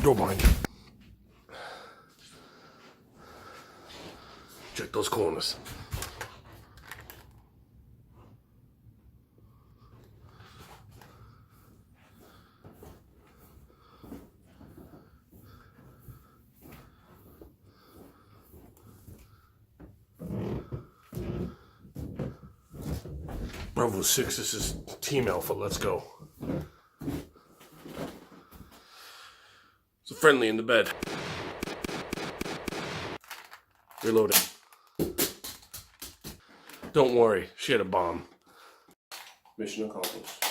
Door behind you. Check those corners. Bravo 6, this is Team Alpha, let's go. It's a friendly in the bed. Reloading. Don't worry, she had a bomb. Mission accomplished.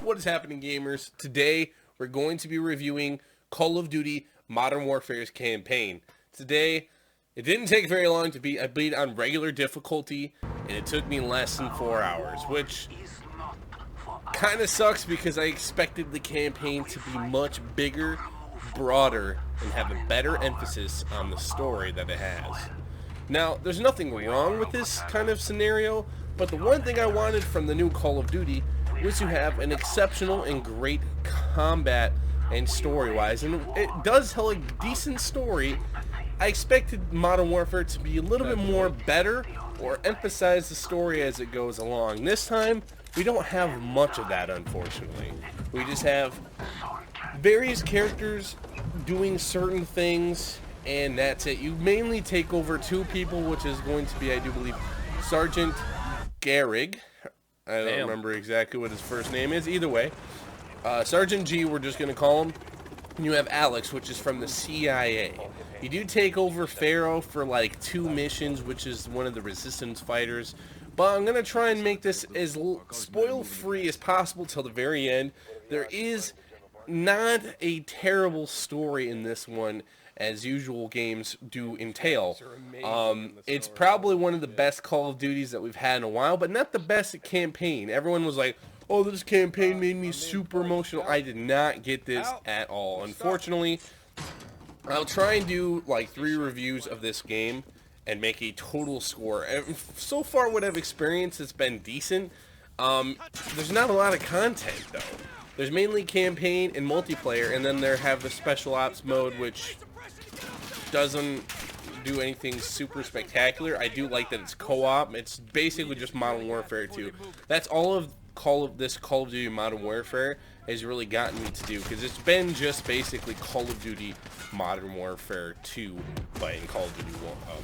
What is happening, gamers? Today, we're going to be reviewing Call of Duty Modern Warfare's campaign. Today, it didn't take very long to beat. I beat on regular difficulty, and it took me less than 4 hours, which kind of sucks because I expected the campaign to be much bigger, broader, and have a better emphasis on the story that it has. Now, there's nothing wrong with this kind of scenario, but the one thing I wanted from the new Call of Duty was to have an exceptional and great combat and story-wise, and it does tell a decent story. I expected Modern Warfare to be a little bit more better or emphasize the story as it goes along. This time, we don't have much of that, unfortunately. We just have various characters doing certain things, and that's it. You mainly take over two people, which is going to be, I do believe, Sergeant Garrig. I don't remember exactly what his first name is. Either way, Sergeant G, we're just going to call him. And you have Alex, which is from the CIA. You do take over Pharaoh for like 2 missions, which is one of the resistance fighters. But I'm going to try and make this as spoil-free as possible till the very end. There is not a terrible story in this one, as usual games do entail. It's probably one of the best Call of Duties that we've had in a while, but not the best campaign. Everyone was like, oh, this campaign made me super emotional. I did not get this at all. Unfortunately, I'll try and do like 3 reviews of this game and make a total score. So far, what I've experienced has been decent. There's not a lot of content, though. There's mainly campaign and multiplayer, and then there have the special ops mode, which doesn't do anything super spectacular. I do like that it's co-op. It's basically just Modern Warfare 2. That's all of Call of Duty Modern Warfare has really gotten me to do, because it's been just basically Call of Duty Modern Warfare 2, but in Call of Duty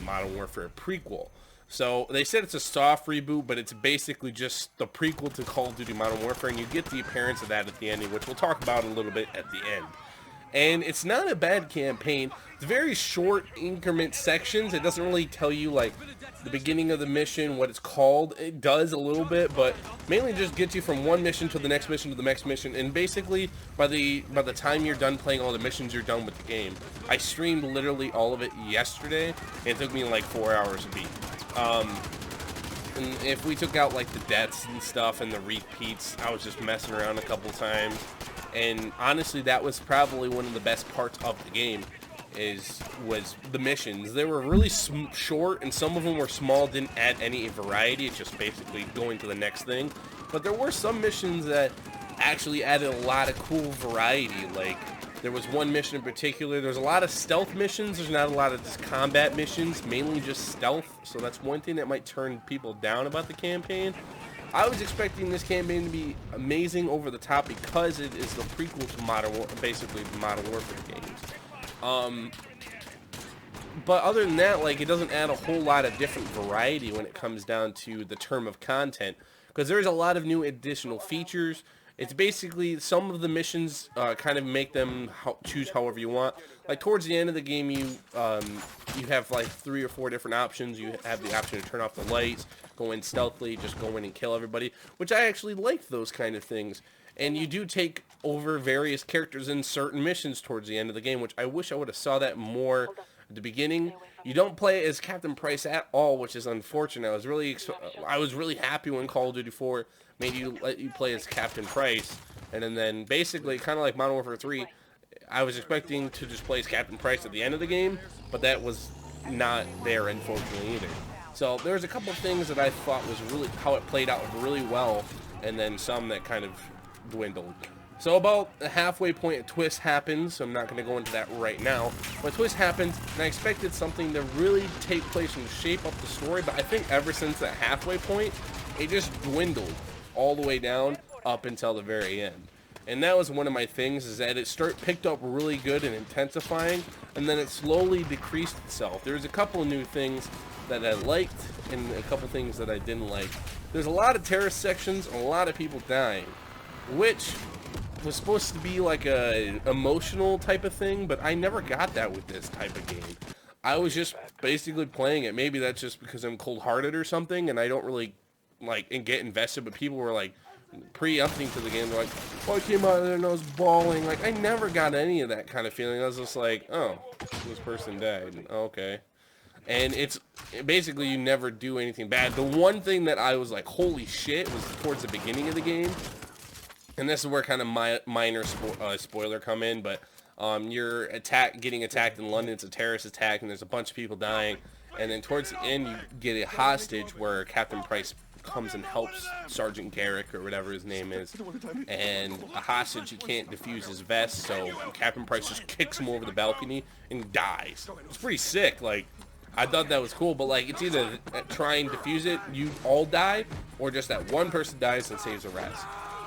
Modern Warfare prequel. So they said it's a soft reboot, but it's basically just the prequel to Call of Duty Modern Warfare, and you get the appearance of that at the ending, which we'll talk about a little bit at the end. And it's not a bad campaign. It's very short increment sections. It doesn't really tell you like the beginning of the mission, what it's called. It does a little bit, but mainly just gets you from one mission to the next mission to the next mission. And basically, by the time you're done playing all the missions, you're done with the game. I streamed literally all of it yesterday, and it took me like 4 hours to beat. And if we took out like the deaths and stuff and the repeats, I was just messing around a couple times. And honestly, that was probably one of the best parts of the game, was the missions. They were really short, and some of them were small, didn't add any variety. It's just basically going to the next thing. But there were some missions that actually added a lot of cool variety. Like, there was one mission in particular. There's a lot of stealth missions. There's not a lot of just combat missions, mainly just stealth. So that's one thing that might turn people down about the campaign. I was expecting this campaign to be amazing, over the top, because it is the prequel to basically the Modern Warfare games. But other than that, like, it doesn't add a whole lot of different variety when it comes down to the term of content, because there's a lot of new additional features. It's basically, some of the missions kind of make them choose however you want. Like, towards the end of the game, you have like 3 or 4 different options. You have the option to turn off the lights, go in stealthily, just go in and kill everybody, which I actually liked those kind of things. And you do take over various characters in certain missions towards the end of the game, which I wish I would have saw that more at the beginning. You don't play as Captain Price at all, which is unfortunate. I was really happy when Call of Duty 4 made you let you play as Captain Price, and then basically, kind of like Modern Warfare 3, I was expecting to just place Captain Price at the end of the game, but that was not there, unfortunately, either. So there's a couple things that I thought was really how it played out really well, and then some that kind of dwindled. So about the halfway point, a twist happens. So I'm not going to go into that right now. But a twist happens, and I expected something to really take place and shape up the story. But I think ever since that halfway point, it just dwindled all the way down up until the very end. And that was one of my things, is that it picked up really good and intensifying, and then it slowly decreased itself. There was a couple of new things that I liked, and a couple things that I didn't like. There's a lot of terrorist sections, and a lot of people dying, which was supposed to be like a emotional type of thing, but I never got that with this type of game. I was just basically playing it. Maybe that's just because I'm cold-hearted or something, and I don't really like and get invested, but people were like preempting to the game. They're like, oh, I came out of there and I was bawling. Like, I never got any of that kind of feeling. I was just like, oh, this person died. Okay. And it's basically you never do anything bad. The one thing that I was like, holy shit, was towards the beginning of the game. And this is where kind of minor spoiler come in, but you're getting attacked in London. It's a terrorist attack, and there's a bunch of people dying. And then towards the end, you get a hostage where Captain Price comes and helps Sergeant Garrick, or whatever his name is. And a hostage, he can't defuse his vest, so Captain Price just kicks him over the balcony and dies. It's pretty sick. Like, I thought that was cool, but like, it's either try and defuse it, you all die, or just that one person dies and saves the rest.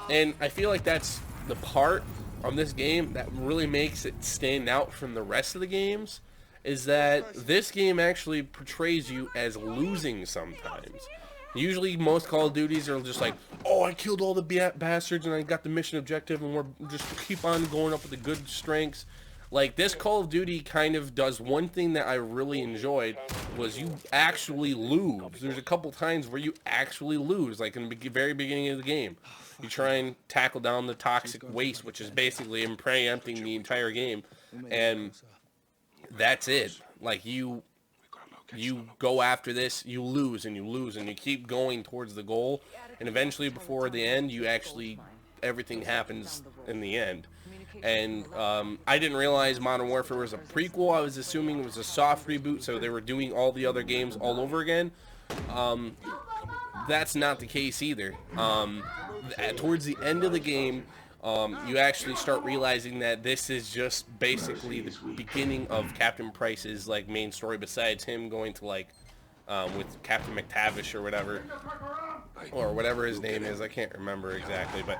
And I feel like that's the part of this game that really makes it stand out from the rest of the games, is that this game actually portrays you as losing sometimes. Usually most Call of Duties are just like, oh, I killed all the bastards and I got the mission objective and we're just keep on going up with the good strengths. Like, this Call of Duty kind of does one thing that I really enjoyed, was you actually lose. There's a couple times where you actually lose, like in the very beginning of the game. You try and tackle down the toxic waste, which is basically preempting the entire game, and that's it. Like, you go after this, you lose, and you keep going towards the goal, and eventually before the end, everything happens in the end. And I didn't realize Modern Warfare was a prequel. I was assuming it was a soft reboot, so they were doing all the other games all over again. That's not the case either. Towards the end of the game, you actually start realizing that this is just basically the beginning of Captain Price's like main story, besides him going to like with Captain McTavish or whatever his name is. I can't remember exactly, but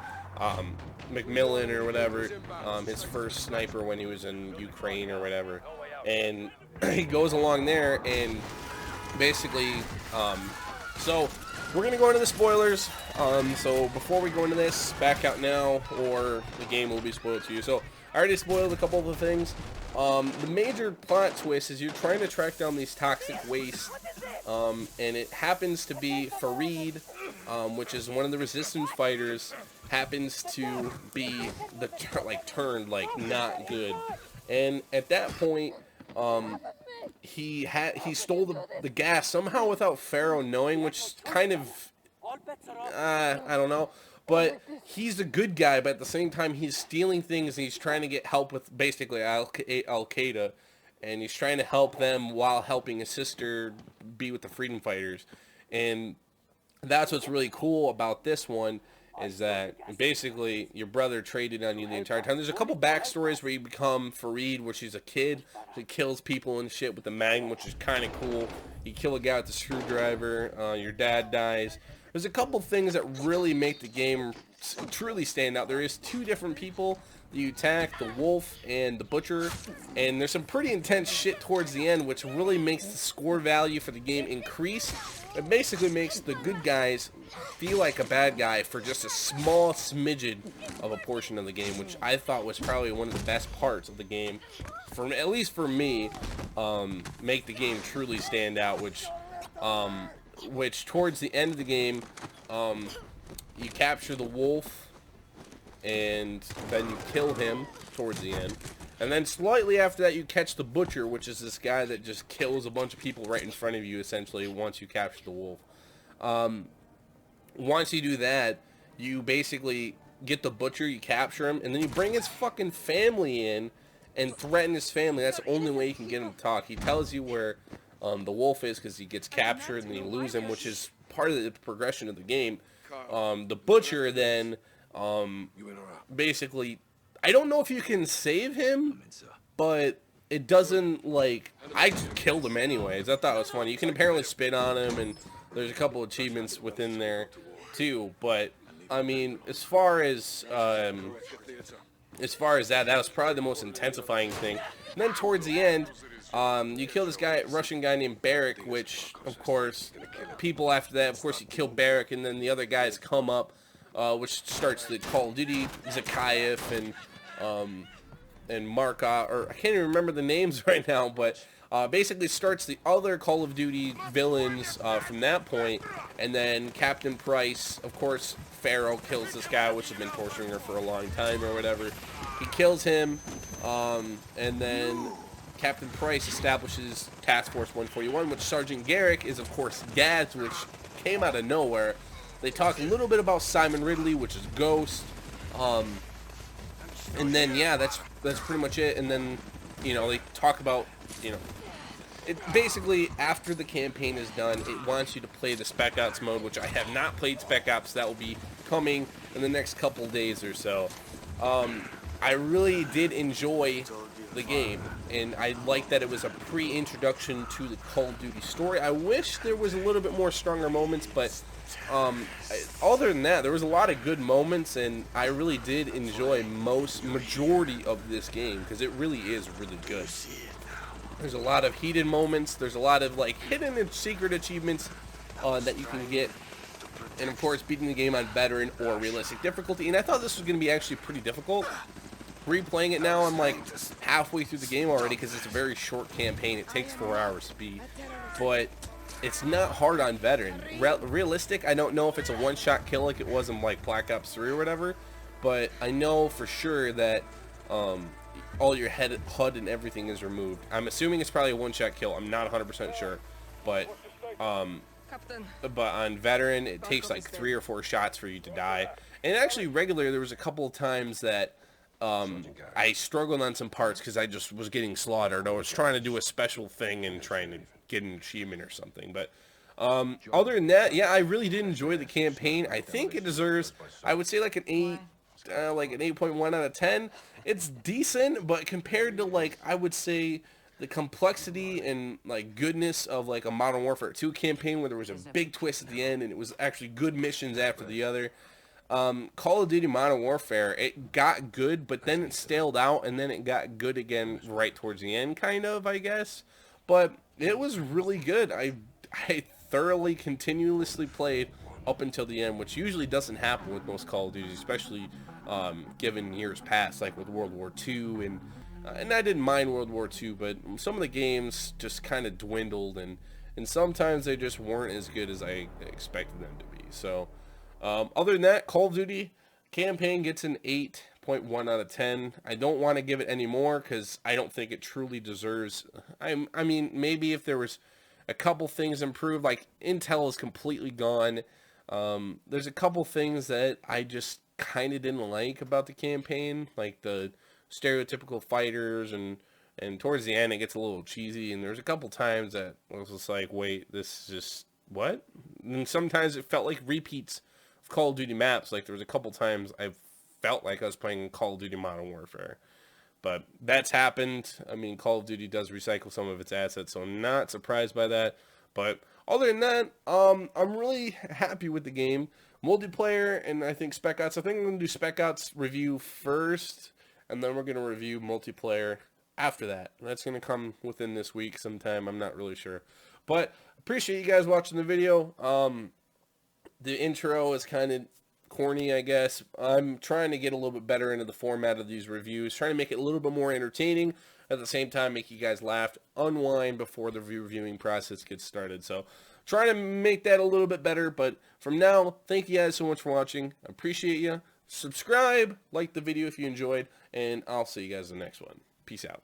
Macmillan or whatever, his first sniper when he was in Ukraine or whatever, and he goes along there and basically so we're going to go into the spoilers. So before we go into this, back out now, or the game will be spoiled to you. So I already spoiled a couple of the things. The major plot twist is you're trying to track down these toxic waste, and it happens to be Farid, which is one of the resistance fighters, happens to be the turned not good. And at that point, he stole the gas somehow without Pharaoh knowing, which kind of I don't know, but he's a good guy, but at the same time he's stealing things and he's trying to get help with basically Al-Qaeda, and he's trying to help them while helping his sister be with the freedom fighters. And that's what's really cool about this one, is that basically your brother traded on you the entire time. There's a couple backstories where you become Farid, where she's a kid that kills people and shit with the Magnum, which is kind of cool. You kill a guy with a screwdriver, your dad dies. There's a couple things that really make the game truly stand out. There is two different people that you attack, the Wolf and the Butcher, and there's some pretty intense shit towards the end, which really makes the score value for the game increase. It basically makes the good guys feel like a bad guy for just a small smidgen of a portion of the game, which I thought was probably one of the best parts of the game, at least for me, make the game truly stand out, which towards the end of the game, you capture the Wolf, and then you kill him towards the end. And then slightly after that, you catch the Butcher, which is this guy that just kills a bunch of people right in front of you, essentially, once you capture the Wolf. Once you do that, you basically get the Butcher, you capture him, and then you bring his fucking family in, and threaten his family. That's the only way you can get him to talk. He tells you where the wolf is because he gets captured and then you lose him, which is part of the progression of the game. The butcher then basically, I don't know if you can save him, but it doesn't, like, I killed him anyways. I thought it was funny. You can apparently spit on him, and there's a couple achievements within there too, but I mean, as far as that was probably the most intensifying thing. And then towards the end, you kill this Russian guy named Barrick, which, of course, people after that, of course, you kill Barrick, and then the other guys come up, which starts the Call of Duty, Zakayev, and Markov, or I can't even remember the names right now, but basically starts the other Call of Duty villains from that point, and then Captain Price, of course, Pharaoh kills this guy, which has been torturing her for a long time or whatever. He kills him, and then Captain Price establishes Task Force 141, which Sergeant Garrick is, of course, Gads, which came out of nowhere. They talk a little bit about Simon Ridley, which is Ghost, and then, yeah, that's pretty much it. And then, you know, they talk about, you know, it basically, after the campaign is done, it wants you to play the Spec Ops mode, which I have not played Spec Ops. That will be coming in the next couple days or so. I really did enjoy the game, and I like that it was a pre-introduction to the Call of Duty story. I wish there was a little bit more stronger moments, but other than that, there was a lot of good moments, and I really did enjoy majority of this game, because it really is really good. There's a lot of heated moments. There's a lot of, like, hidden and secret achievements that you can get. And, of course, beating the game on veteran or realistic difficulty. And I thought this was going to be actually pretty difficult. Replaying it now, I'm, like, halfway through the game already because it's a very short campaign. It takes 4 hours to beat. But it's not hard on veteran. Realistic, I don't know if it's a one-shot kill like it was in, like, Black Ops 3 or whatever. But I know for sure that all your HUD and everything is removed. I'm assuming it's probably a one-shot kill. I'm not 100% sure, but on veteran, it takes like 3 or 4 shots for you to die. And actually, regular, there was a couple of times that I struggled on some parts because I just was getting slaughtered. I was trying to do a special thing and trying to get an achievement or something. But other than that, yeah, I really did enjoy the campaign. I think it deserves, I would say, like an 8.1 out of 10. It's decent, but compared to, like, I would say the complexity and, like, goodness of, like, a Modern Warfare 2 campaign where there was a big twist at the end and it was actually good missions after the other. Call of Duty Modern Warfare, it got good, but then it staled out, and then it got good again right towards the end, kind of, I guess. But it was really good. I thoroughly, continuously played up until the end, which usually doesn't happen with most Call of Duty, especially given years past, like with World War II, and I didn't mind World War II, but some of the games just kind of dwindled, and sometimes they just weren't as good as I expected them to be. So, other than that, Call of Duty campaign gets an 8.1 out of 10. I don't want to give it any more because I don't think it truly deserves. I mean, maybe if there was a couple things improved, like Intel is completely gone. There's a couple things that I just kind of didn't like about the campaign, like the stereotypical fighters, and towards the end it gets a little cheesy, and there's a couple times that I was just like, wait, this is just what? And sometimes it felt like repeats of Call of Duty maps. Like there was a couple times I felt like I was playing Call of Duty Modern Warfare, but that's happened. I mean, Call of Duty does recycle some of its assets, so I'm not surprised by that. But other than that, I'm really happy with the game. Multiplayer, and I think Spec Ops. I think I'm going to do Spec Ops review first, and then we're going to review multiplayer after that. That's going to come within this week sometime. I'm not really sure. But appreciate you guys watching the video. The intro is kind of corny, I guess. I'm trying to get a little bit better into the format of these reviews, trying to make it a little bit more entertaining, at the same time make you guys laugh, unwind before the reviewing process gets started. So trying to make that a little bit better, but from now, thank you guys so much for watching. I appreciate you. Subscribe, like the video if you enjoyed, and I'll see you guys in the next one. Peace out.